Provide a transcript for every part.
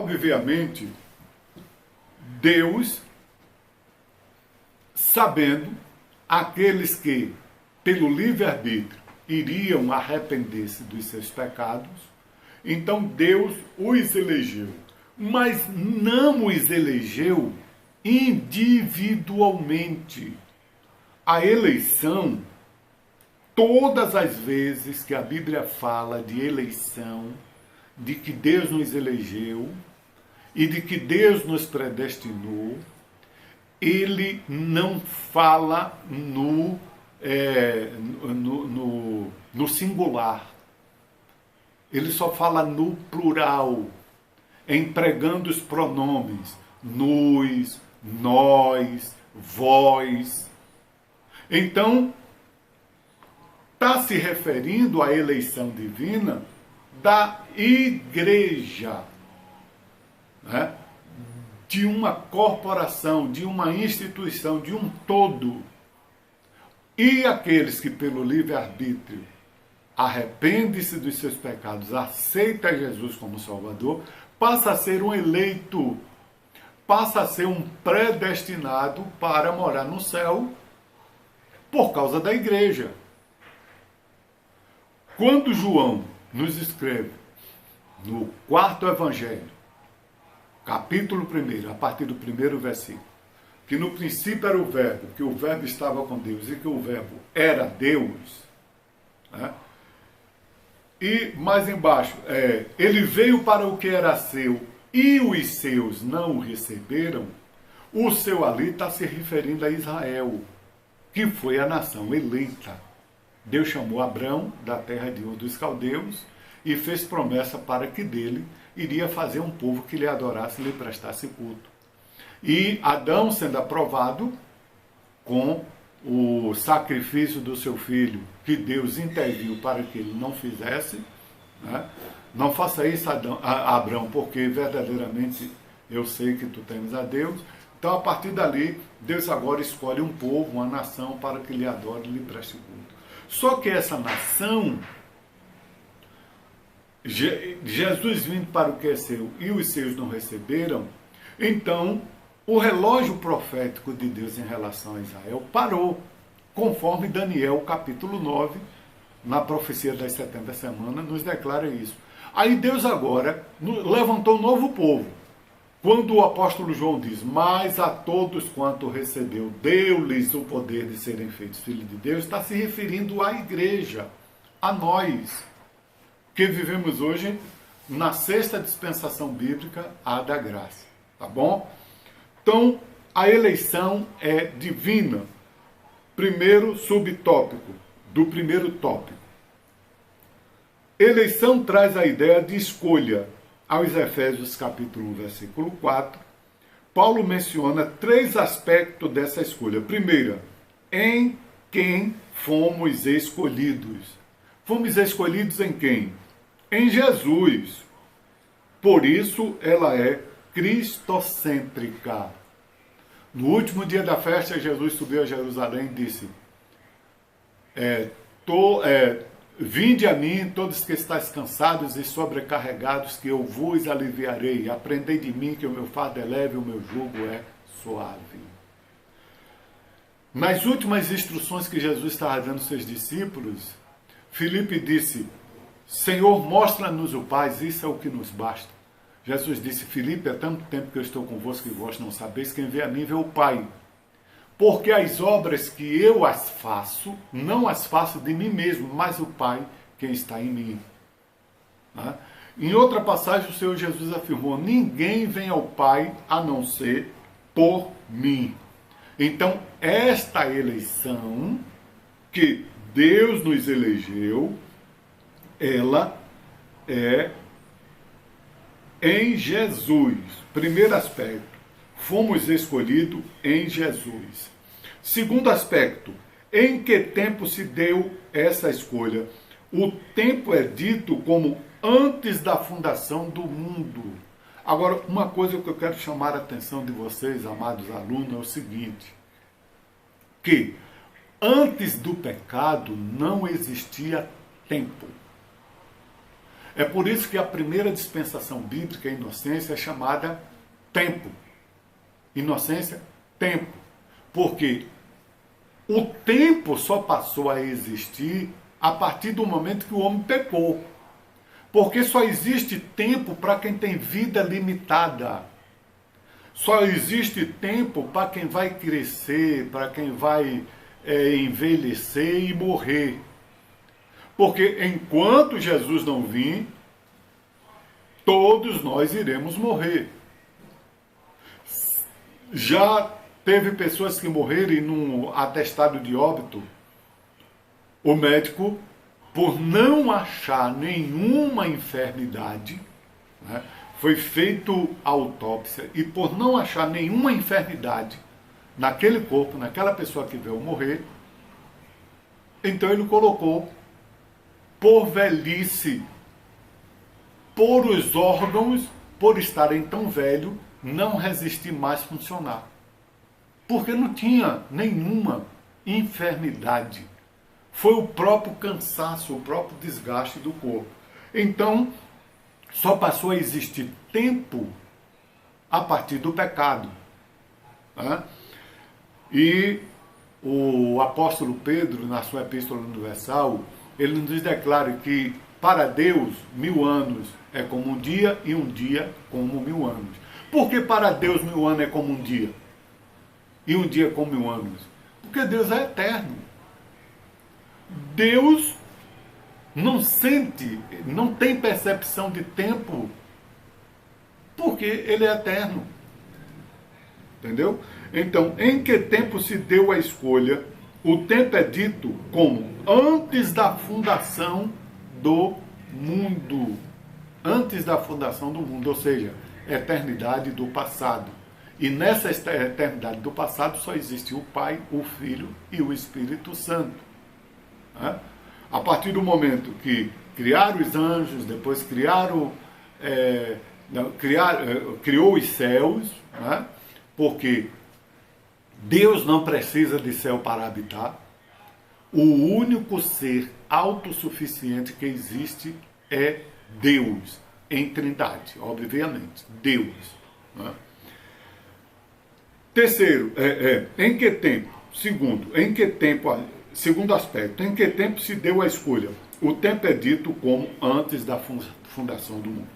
obviamente, Deus, sabendo aqueles que, pelo livre-arbítrio, iriam arrepender-se dos seus pecados, então Deus os elegeu. Mas não os elegeu individualmente. A eleição, todas as vezes que a Bíblia fala de eleição, de que Deus nos elegeu e de que Deus nos predestinou, ele não fala no singular. Ele só fala no plural, empregando os pronomes nos, nós, vós. Então, está se referindo à eleição divina da igreja, né? De uma corporação, de uma instituição, de um todo. E aqueles que pelo livre-arbítrio arrependem-se dos seus pecados, aceita Jesus como Salvador, passa a ser um eleito, passa a ser um predestinado para morar no céu por causa da igreja. Quando João nos escreve no 4º Evangelho, capítulo 1, a partir do 1º versículo, que no princípio era o Verbo, que o Verbo estava com Deus e que o Verbo era Deus, né? E mais embaixo, ele veio para o que era seu e os seus não o receberam, o seu ali está se referindo a Israel, que foi a nação eleita. Deus chamou Abrão da terra de Ur dos Caldeus e fez promessa para que dele iria fazer um povo que lhe adorasse e lhe prestasse culto. E Adão, sendo aprovado com o sacrifício do seu filho, que Deus interviu para que ele não fizesse, né? Não faça isso, Abrão, porque verdadeiramente eu sei que tu temes a Deus. Então, a partir dali, Deus agora escolhe um povo, uma nação, para que lhe adore e lhe preste culto. Só que essa nação, Jesus vindo para o que é seu e os seus não receberam, então o relógio profético de Deus em relação a Israel parou, conforme Daniel capítulo 9, na profecia das 70 semanas, nos declara isso. Aí Deus agora levantou um novo povo. Quando o apóstolo João diz, mas a todos quanto recebeu, deu-lhes o poder de serem feitos filhos de Deus, está se referindo à igreja, a nós, que vivemos hoje na 6ª dispensação bíblica, a da graça. Tá bom? Então, a eleição é divina. Primeiro subtópico, do primeiro tópico. Eleição traz a ideia de escolha. Aos Efésios capítulo 1, versículo 4, Paulo menciona 3 aspectos dessa escolha. Primeira, em quem fomos escolhidos. Fomos escolhidos em quem? Em Jesus. Por isso, ela é cristocêntrica. No último dia da festa, Jesus subiu a Jerusalém e disse, vinde a mim, todos que estáis cansados e sobrecarregados, que eu vos aliviarei. Aprendei de mim, que o meu fardo é leve e o meu jugo é suave. Nas últimas instruções que Jesus estava dando aos seus discípulos, Filipe disse, Senhor, mostra-nos o Pai, isso é o que nos basta. Jesus disse, Filipe, há tanto tempo que eu estou convosco e vós não sabeis, quem vê a mim vê o Pai. Porque as obras que eu as faço, não as faço de mim mesmo, mas o Pai quem está em mim. Né? Em outra passagem, o Senhor Jesus afirmou, ninguém vem ao Pai a não ser por mim. Então, esta eleição que Deus nos elegeu, ela é em Jesus. Primeiro aspecto. Fomos escolhidos em Jesus. Segundo aspecto, em que tempo se deu essa escolha? O tempo é dito como antes da fundação do mundo. Agora, uma coisa que eu quero chamar a atenção de vocês, amados alunos, é o seguinte, que antes do pecado não existia tempo. É por isso que a primeira dispensação bíblica, a inocência, é chamada tempo. Inocência, tempo. Porque o tempo só passou a existir a partir do momento que o homem pecou. Porque só existe tempo para quem tem vida limitada. Só existe tempo para quem vai crescer, para quem vai envelhecer e morrer. Porque enquanto Jesus não vir, todos nós iremos morrer. Já teve pessoas que morreram e num atestado de óbito, o médico, por não achar nenhuma enfermidade, né, foi feito a autópsia, e por não achar nenhuma enfermidade naquele corpo, naquela pessoa que veio morrer, então ele colocou, por velhice, por os órgãos, por estarem tão velhos, não resistir mais funcionar. Porque não tinha nenhuma enfermidade. Foi o próprio cansaço, o próprio desgaste do corpo. Então, só passou a existir tempo a partir do pecado. Né? E o apóstolo Pedro, na sua Epístola Universal, ele nos declara que para Deus 1000 anos é como um dia e um dia como 1000 anos. Por que para Deus 1000 anos é como um dia? E um dia como 1000 anos? Porque Deus é eterno. Deus não sente, não tem percepção de tempo, porque Ele é eterno. Entendeu? Então, em que tempo se deu a escolha? O tempo é dito como antes da fundação do mundo. Antes da fundação do mundo, ou seja, eternidade do passado. E nessa eternidade do passado só existe o Pai, o Filho e o Espírito Santo. Né? A partir do momento que criaram os anjos, depois criou os céus, né? Porque Deus não precisa de céu para habitar. O único ser autossuficiente que existe é Deus, em Trindade, obviamente, Deus. Né? Terceiro, em que tempo? Segundo aspecto, em que tempo se deu a escolha? O tempo é dito como antes da fundação do mundo.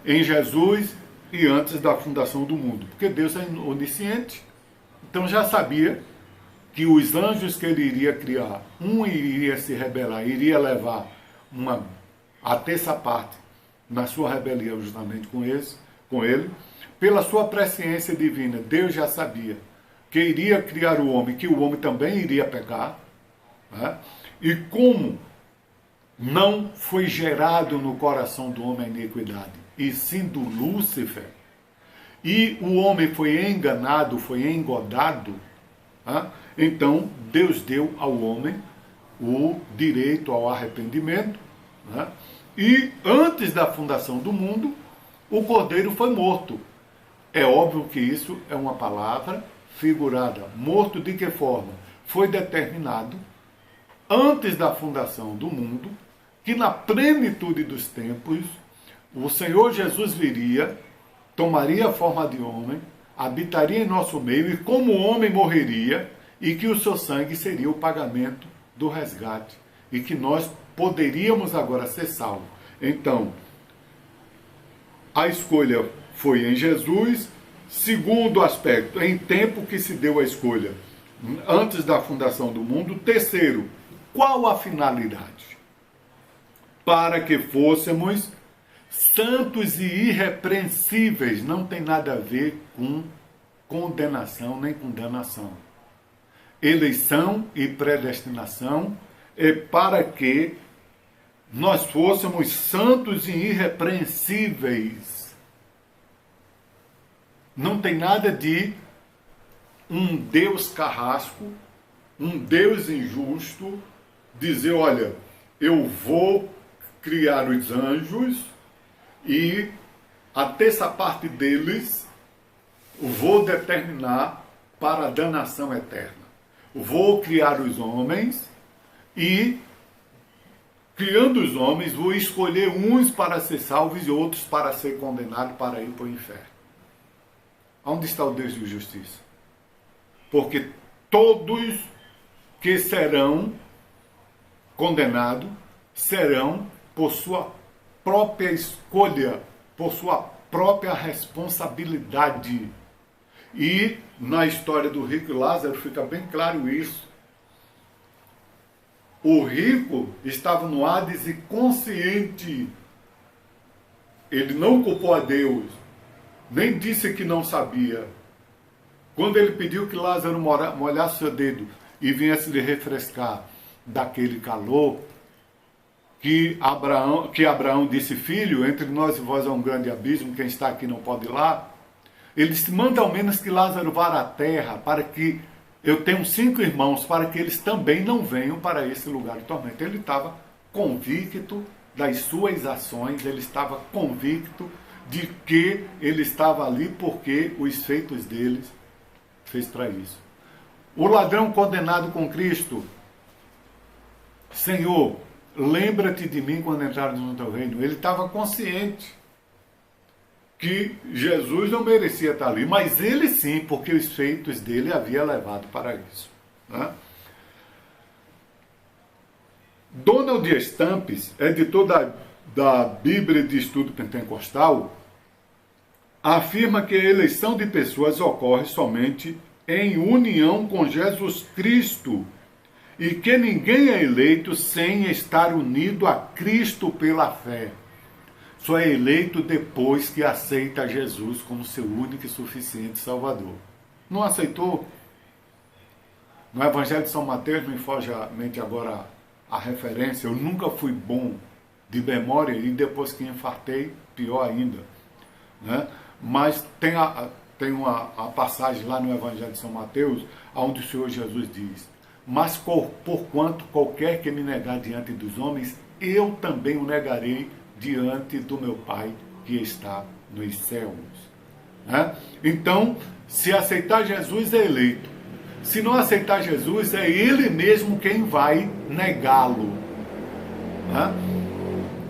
Em Jesus e antes da fundação do mundo. Porque Deus é onisciente. Então já sabia que os anjos que ele iria criar, um iria se rebelar, iria levar a terça parte na sua rebelião justamente com ele. Pela sua presciência divina, Deus já sabia que iria criar o homem, que o homem também iria pecar. Né? E como não foi gerado no coração do homem a iniquidade, e sim do Lúcifer, e o homem foi enganado, foi engodado, né? Então Deus deu ao homem o direito ao arrependimento, né? E antes da fundação do mundo, o cordeiro foi morto. É óbvio que isso é uma palavra figurada. Morto de que forma? Foi determinado antes da fundação do mundo que na plenitude dos tempos o Senhor Jesus viria, tomaria a forma de homem, habitaria em nosso meio e como homem morreria e que o seu sangue seria o pagamento do resgate e que nós poderíamos agora ser salvos. Então, a escolha foi em Jesus. Segundo aspecto, em tempo que se deu a escolha, antes da fundação do mundo. Terceiro, qual a finalidade? Para que fôssemos santos e irrepreensíveis. Não tem nada a ver com condenação nem condenação. Eleição e predestinação é para que nós fôssemos santos e irrepreensíveis. Não tem nada de um Deus carrasco, um Deus injusto, dizer, olha, eu vou criar os anjos e a terça parte deles vou determinar para a danação eterna. Vou criar os homens e criando os homens, vou escolher uns para ser salvos e outros para ser condenados para ir para o inferno. Onde está o Deus de justiça? Porque todos que serão condenados serão por sua própria escolha, por sua própria responsabilidade. E na história do rico e Lázaro fica bem claro isso. O rico estava no Hades e consciente. Ele não culpou a Deus, nem disse que não sabia. Quando ele pediu que Lázaro molhasse seu dedo e viesse lhe refrescar daquele calor, que Abraão disse: filho, entre nós e vós há um grande abismo, quem está aqui não pode ir lá. Ele disse: manda ao menos que Lázaro vá à terra, para que eu tenho 5 irmãos, para que eles também não venham para esse lugar de tormento. Ele estava convicto das suas ações, ele estava convicto de que ele estava ali porque os feitos deles fez para isso. O ladrão condenado com Cristo: Senhor, lembra-te de mim quando entrares no teu reino. Ele estava consciente que Jesus não merecia estar ali, mas ele sim, porque os feitos dele havia levado para isso. Né? Donald Estampes, editor da Bíblia de Estudo Pentecostal, afirma que a eleição de pessoas ocorre somente em união com Jesus Cristo e que ninguém é eleito sem estar unido a Cristo pela fé. Só é eleito depois que aceita Jesus como seu único e suficiente Salvador. Não aceitou? No Evangelho de São Mateus, me foge à mente agora a referência, eu nunca fui bom de memória e depois que infartei, pior ainda. Né? Mas tem uma passagem lá no Evangelho de São Mateus, onde o Senhor Jesus diz: mas porquanto qualquer que me negar diante dos homens, eu também o negarei diante do meu Pai que está nos céus. Né? Então, se aceitar Jesus, é eleito. Se não aceitar Jesus, é ele mesmo quem vai negá-lo. Né?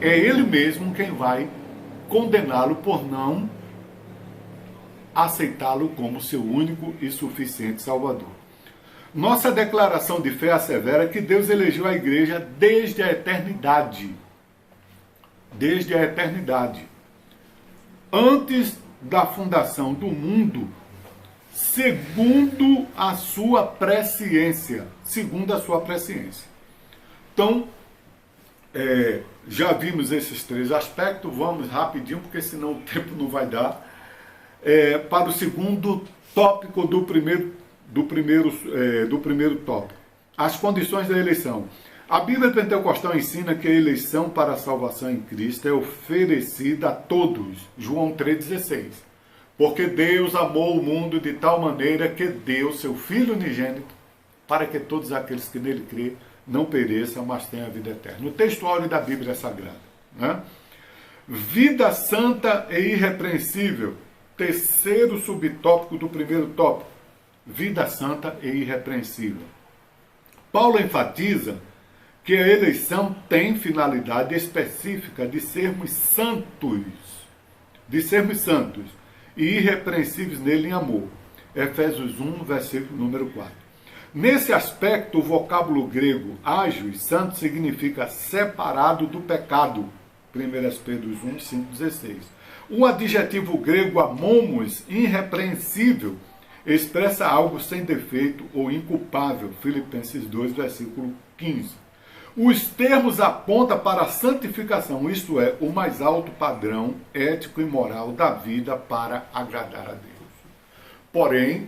É ele mesmo quem vai condená-lo por não aceitá-lo como seu único e suficiente Salvador. Nossa declaração de fé assevera que Deus elegeu a igreja desde a eternidade. Desde a eternidade. Antes da fundação do mundo, segundo a sua presciência. Segundo a sua presciência. Então, já vimos esses 3 aspectos, vamos rapidinho, porque senão o tempo não vai dar. Para o segundo tópico do primeiro tópico. As condições da eleição. A Bíblia Pentecostal ensina que a eleição para a salvação em Cristo é oferecida a todos. João 3,16. Porque Deus amou o mundo de tal maneira que deu seu Filho unigênito para que todos aqueles que nele crê não pereçam, mas tenham a vida eterna. O textuário da Bíblia Sagrada. Né? Vida santa e irrepreensível. Terceiro subtópico do primeiro tópico. Vida santa e irrepreensível. Paulo enfatiza que a eleição tem finalidade específica de sermos santos e irrepreensíveis nele em amor. Efésios 1, versículo número 4. Nesse aspecto, o vocábulo grego ágios, santo, significa separado do pecado. 1 Pedro 1, 5, 16. O adjetivo grego amomos, irrepreensível, expressa algo sem defeito ou inculpável. Filipenses 2, versículo 15. Os termos apontam para a santificação, isto é, o mais alto padrão ético e moral da vida para agradar a Deus. Porém,